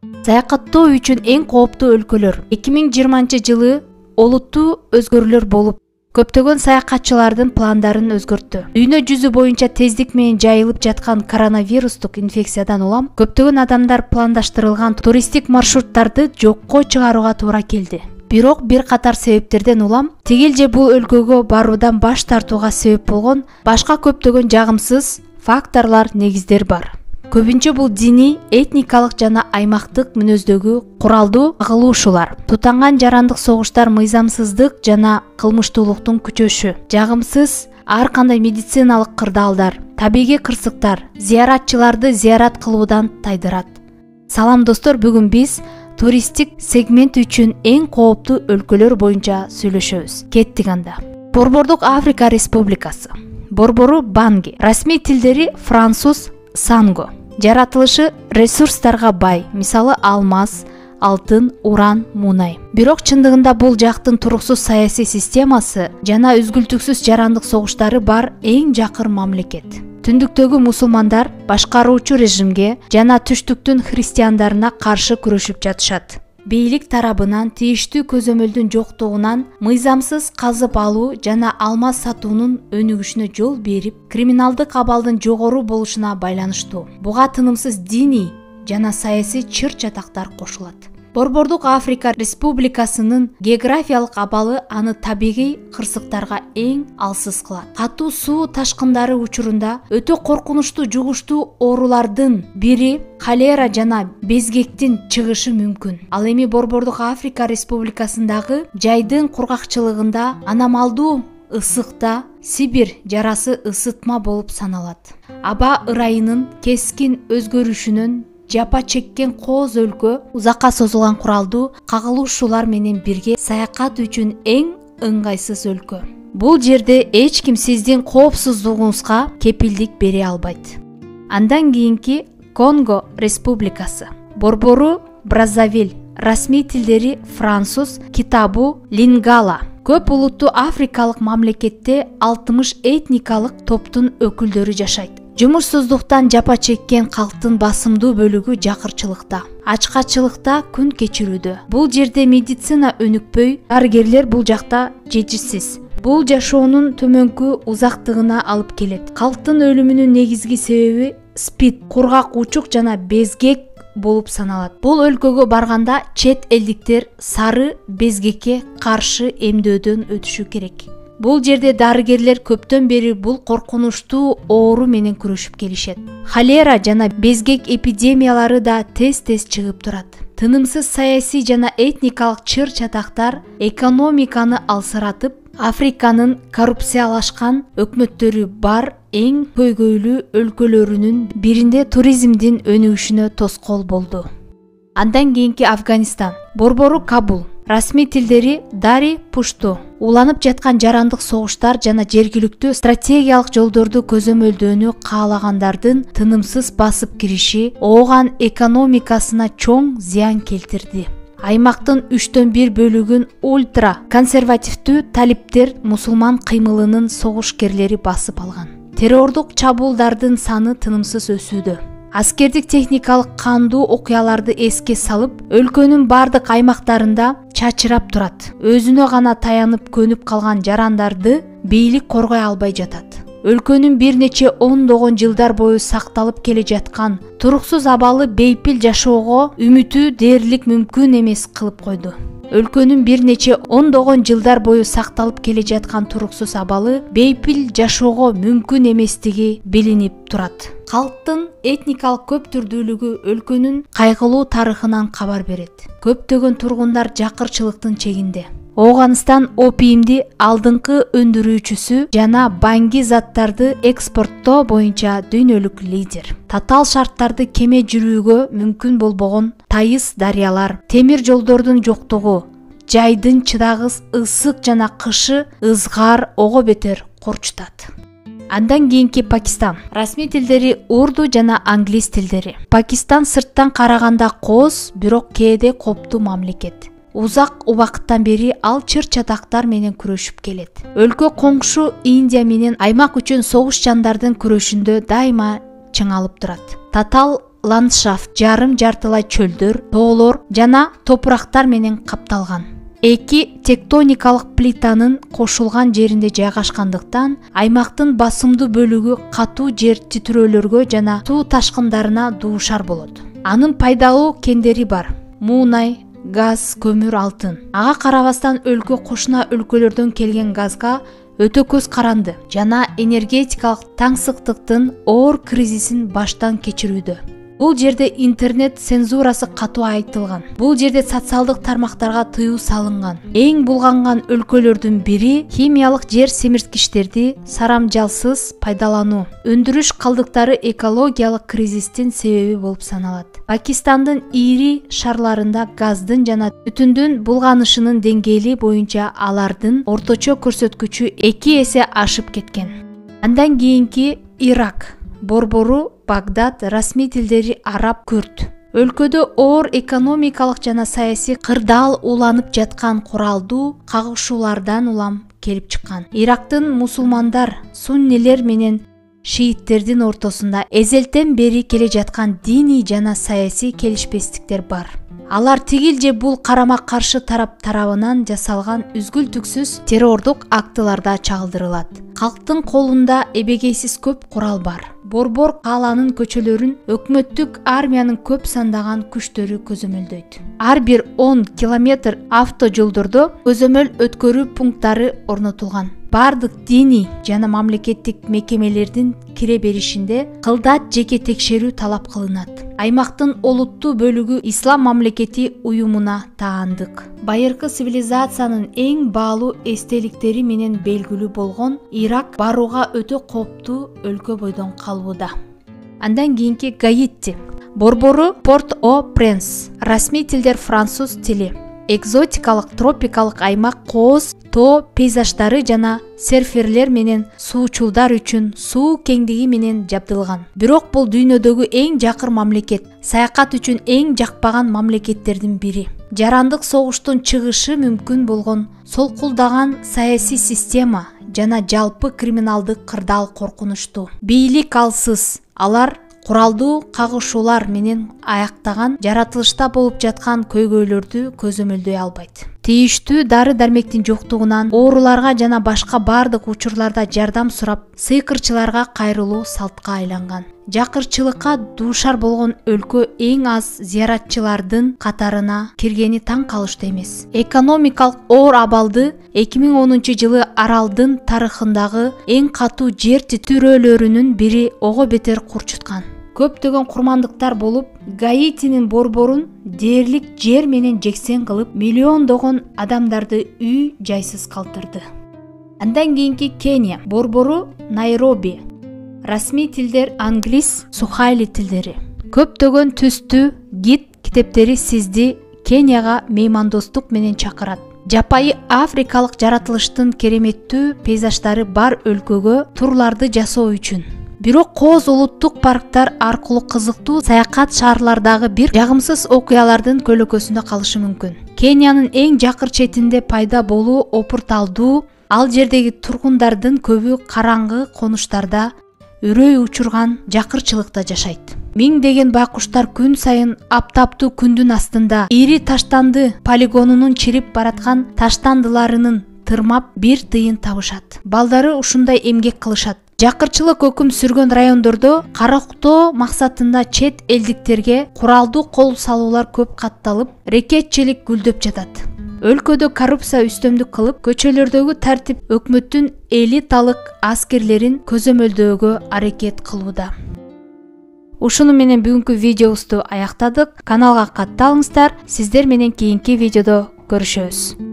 Саякаттоо үчүн эң кооптуу өлкөлөр 2020-жылы олуттуу өзгөрүүлөр болуп, көптөгөн саякатчылардын пландарын өзгөрттү. Дүйнө жүзү боюнча тездик менен жайылып жаткан коронавирустук инфекциядан улам көптөгөн адамдар пландаштырылган туристтик маршруттарды жокко чыгарууга туура келди. Бирок бир катар себептерден улам тигил же бул өлкөгө баруудан баш тартууга себеп болгон башка көптөгөн жагымсыз факторлор, негиздер бар. Көбүнчө бул диний, этникалык жана аймактык мүнөздөгү куралдуу кагылышуулар, тутанган жарандык согуштар, мыйзамсыздык жана кылмыштуулуктун күчөшү, жагымсыз ар кандай медициналык кырдаалдар, табигый кырсыктар зияратчыларды зыярат кылуудан тайдырат. Салам достор, бүгүн биз туристтик сегмент үчүн эң кооптуу өлкөлөр боюнча сүйлөшөбүз. Кеттик анда. Борбордук Африка Республикасы. Борбору Банги. Расмий тилдери француз Санго. Жаратылышы ресурстарга бай, мисалы алмаз, алтын, уран, мунай. Бирок чындыгында бул жактын туруксуз саясий системасы жана үзгүлтүксүз жарандык согуштары бар эң жакыр мамлекет. Түндүктөгү мусулмандар башкаруучу режимге жана түштүктүн христиандарына каршы күрөшүп жатышат. Бийлик тарабынан тийиштүү көзөмөлдүн жоктугунан мыйзамсыз казып алуу жана алмаз сатуунун өнүгүшүнө жол берип, криминалдык абалдын жогору болушуна байланыштуу. Буга тынымсыз диний жана саясий чыр-чатактар кошулат. Борбордук Африка Республикасынын географиялык абалы аны табигый кырсыктарга эң алсыз кылат. Катуу суу ташкындары учурунда өтө коркунучтуу жугуштуу оорулардын бири холера жана безгектин чыгышы мүмкүн. Ал эми Борбордук Африка Республикасындагы жайдын кургакчылыгында аномалдуу ысыкта Сибирь жарасы ысытма болуп саналат. Аба ырайынын кескин өзгөрүшүнөн жапа чеккен кооз өлкө узакка созулган куралдуу кагылышуулар менен бирге саякат үчүн эң ыңгайсыз өлкө. Бул жерде эч ким сиздин коопсуздугуңузга кепилдик бере албайт. Андан кийинки Конго Республикасы. Борбору Браззавиль. Расмий тилдери француз, китабу лингала. Көп улуттуу африкалык мамлекетте 60 этникалык топтун өкүлдөрү жашайт. Жумушсуздуктан жапа чеккен калктын басымдуу бөлүгү жакырчылыкта, ачкачылыкта күн кечирүүдө. Бул жерде медицина өнүкпөй, дарыгерлер бул жакта жетишсиз. Бул жашоонун төмөнкү узактыгына алып келет. Калктын өлүмүнүн негизги себеби СПИД, кургак учук жана безгек болуп саналат. Бул өлкөгө барганда чет элдиктер сары безгекке каршы эмдөөдөн өтүшү керек. Бул жерде дарыгерлер көптөн бери бул коркунучтуу оору менен күрөшүп келишет. Холера жана безгек эпидемиялары да тез-тез чыгып турат. Тынымсыз саясий жана этникалык чыр-чатактар экономиканы алсыратып, Африканын коррупциялашкан өкмөттөрү бар эң көйгөйлүү өлкөлөрүнүн биринде туризмдин өнүгүшүнө тоскоол болду. Андан кийинки Афганистан. Борбору Кабул. Расмий тилдери Дари Пушту. Уланып жаткан жарандык согуштар жана жергиликтүү стратегиялык жолдорду көзөмөлдөөнү каалагандардын тынымсыз басып кириши ооган экономикасына чоң зыян келтирди. Аймактын 1/3 бөлүгүн ультра консервативдүү талиптер мусулман кыймылынын согушкерлери басып алган. Террордук чабуулдардын саны тынымсыз өсүүдө. Аскердик техникалык кандуу окуяларды эске салып, өлкөнүн бардык аймактарында чачырап турат. Өзүнө гана таянып көнүп калган жарандарды бийлик коргой албай жатат. Өлкөнүн бир нече ондогон жылдар бою сакталып келе жаткан туруксуз абалы бейпил жашоого үмүтү дээрлик мүмкүн эмес кылып койду. Өлкөнүн бир нече ондогон жылдар бою сакталып келе жаткан туруксуз абалы бейпил жашоого мүмкүн эместиги билинип турат. Калктын этникалык көп түрдүүлүгү өлкөнүн кайгылуу тарыхынан кабар берет. Көптөгөн тургундар жакырчылыктын чегинде. Оганстан опиумди алдыңкы өндүрүүчүсү жана банги заттарды экспорттоо боюнча дүйнөлүк лидер. Татаал шарттарды кеме жүрүүгө мүмкүн болбогон тайыз дарыялар, темир жолдордун жоктугу, жайдын чыдагыс ысык жана кышы ызгар ого бетер корчутат. Андан кийинки Пакистан. Расмий тилдери урду жана англис тилдери. Пакистан сырттан караганда кооз, бирок кээде коптуу мамлекет. Узак убакыттан бери ал чыр-чатактар менен күрөшүп келет. Өлкө коңшу Индия менен аймак үчүн согуш жандардын күрөшүндө дайыма чыңалып турат. Татаал ландшафт жарым жартылай чөлдөр, тоолор жана топурактар менен капталган. Эки тектоникалык плитанын кошулган жеринде жайгашкандыктан аймактын басымдуу бөлүгү катуу жер титирөөлөргө жана суу ташкындарына дуушар болот. Анын пайдалуу кендери бар: муунай, газ, көмүр, алтын. Ага карабастан өлкө кошуна өлкөлөрдөн келген газга өтө көз каранды жана энергетикалык таңсыктыктын оор кризисин баштан кечирүүдө. Бул жерде интернет цензурасы катуу айтылган. Бул жерде социалдык тармактарга тыюу салынган. Эң булганган өлкөлөрдүн бири химиялык жер семирткичтерди сарамжалсыз пайдалануу. Өндүрүш калдыктары экологиялык кризистин себеби болуп саналат. Пакистандын ири шарларында газдын жана түтүндүн булганышынын деңгээли боюнча алардын орточо көрсөткүчү 2 эсе ашып кеткен. Андан кийинки Ирак, борбору Багдад, расмий тилдери араб, күрд. Өлкөдө оор экономикалык жана саясий кырдаал уланып жаткан куралдуу кагышуулардан улам келип чыккан. Ирактын мусулмандар, суннилер менен шииттердин ортосунда эзелтен бери келе жаткан диний жана саясий келишпестиктер бар. Алар тигил же бул карама каршы тарап тарабынан жасалган үзгүл-түксүз террордук актыларда чагылдырылат. Калктын колунда эбегейсиз көп курал бар. Борбор кааланын көчөлөрүн өкмөттүк армиянын көп сандаган күчтөрү көзөмөлдөйт. Ар бир 10 километр автожолдордо көзөмөл өткөрүү пункттары орнотулган. Бардык диний жана мамлекеттик мекемелердин кире беришинде кылдат жеке текшерүү талап кылынат. Аймактын олуттуу бөлүгү ислам мамлекети уюмуна таандык. Байыркы цивилизациянын эң баалуу эстеликтери менен белгилүү болгон Ирак барууга өтө кооптуу өлкө бойдон калууда. Андан кийинки Гаити. Борбору Порт-о-Пренс. Расмий тилдер француз тили. Экзотикалык тропикалык аймак, кооз, тоо пейзаждары жана серферлер менен суучулдар үчүн суу кеңдиги менен жабдылган. Бирок бул дүйнөдөгү эң жакыр мамлекет, саякат үчүн эң жакпаган мамлекеттердин бири. Жарандык согуштун чыгышы мүмкүн болгон солкулдаган саясий система жана жалпы криминалдык кырдаал коркунучтуу. Бийлик алсыз, алар куралдуу кагышуулар менен аяктаган жаратылышта болуп жаткан көйгөйлөрдү көзөмөлдөй албайт. Тийиштүү дары-дармектин жоктугунан ооруларга жана башка бардык учурларда жардам сурап, сыйкырчыларга кайрылуу салтка айланган. Жакырчылыкка дуушар болгон өлкө эң аз зыяратчылардын катарына киргени таң калыштуу эмес. Экономикалык оор абалды 2010-жылы аралдын тарыхындагы эң катуу жер титирөөлөрүнүн бири ого бетер курчуткан. Көптөгөн курмандыктар болуп, Гаитинин борборун дээрлик жер менен жексен кылып, миллиондогон адамдарды үй жайсыз калтырды. Андан кийинки Кения. Борбору Найроби. Расмий тилдер англис, сухайли тилдери. Көптөгөн түстүү гид китептери сизди Кенияга меймандостук менен чакырат. Жапайы африкалык жаратылыштын кереметтүү пейзаждары бар өлкөгө турларды жасоо үчүн. Бирок кооз улуттук парктар аркылуу кызыктуу саякат шаарлардагы бир жагымсыз окуялардын көлөкөсүндө калышы мүмкүн. Кениянын эң жакыр четинде пайда болуу опурталдуу, ал жердеги тургундардын көбү караңгы конуштарда үрөй учурган жакырчылыкта жашайт. Миңдеген байкуштар күн сайын аптаптуу күндүн астында ири таштанды полигонунун чирип бараткан таштандыларынын тырмап бир тыйын табышат. Балдары ушундай эмгек кылышат. Жакырчылык өкүм сүргөн райондордо карактоо максатында чет элдиктерге куралдуу кол салуулар көп катталып, рекетчилик гүлдөп жатат. Өлкөдө коррупция үстөмдүк кылып, көчөлөрдөгү тартип өкмөттүн элиталык аскерлерин көзөмөлдөөгө аракет кылууда. Ушуну менен бүгүнкү видеобузду аяктадык. Каналга катталыңыздар. Сиздер менен кийинки видеодо көрүшөбүз.